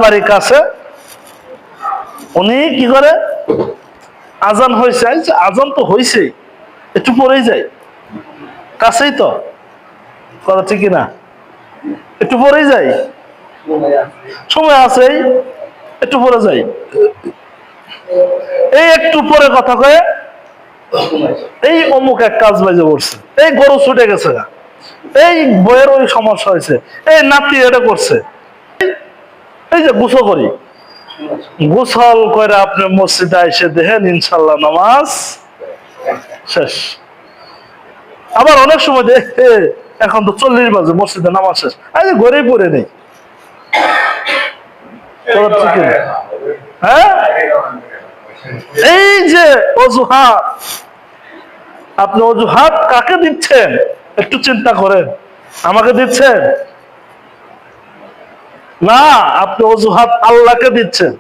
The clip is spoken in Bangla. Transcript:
বাড়ি কাছে, উনি কি করে, আজান হয়েছে, আজান তো হয়েছে, একটু পরেই যাই, কাছেই তো, কথা ঠিক না, একটু পরেই যাই, সময় আছে, একটু পরে যাই, এই একটু পরে কথা কয়ে এই অমুক এক কাজ বাজে করছে, এই গরু ছুটে গেছে, এই বইয়ের ওই সমস্যা হয়েছে, এই নাতি এটা করছে, এই যে গোসল করি, গোসল করে আপনি মসজিদে এসে দেখেন ইনশাল্লাহ নামাজ শেষ। আবার অনেক সময় দেখে এখন তো 40 বাজে, মসজিদে নামাজ শেষ, আরে ঘরেই পড়ে নেই। হ্যাঁ, এই যে অজুহাত, আপনি অজুহাত কাকে দিচ্ছেন একটু চিন্তা করেন। আমাকে দিচ্ছেন না, আপনি অজুহাত আল্লাহকে দিচ্ছেন।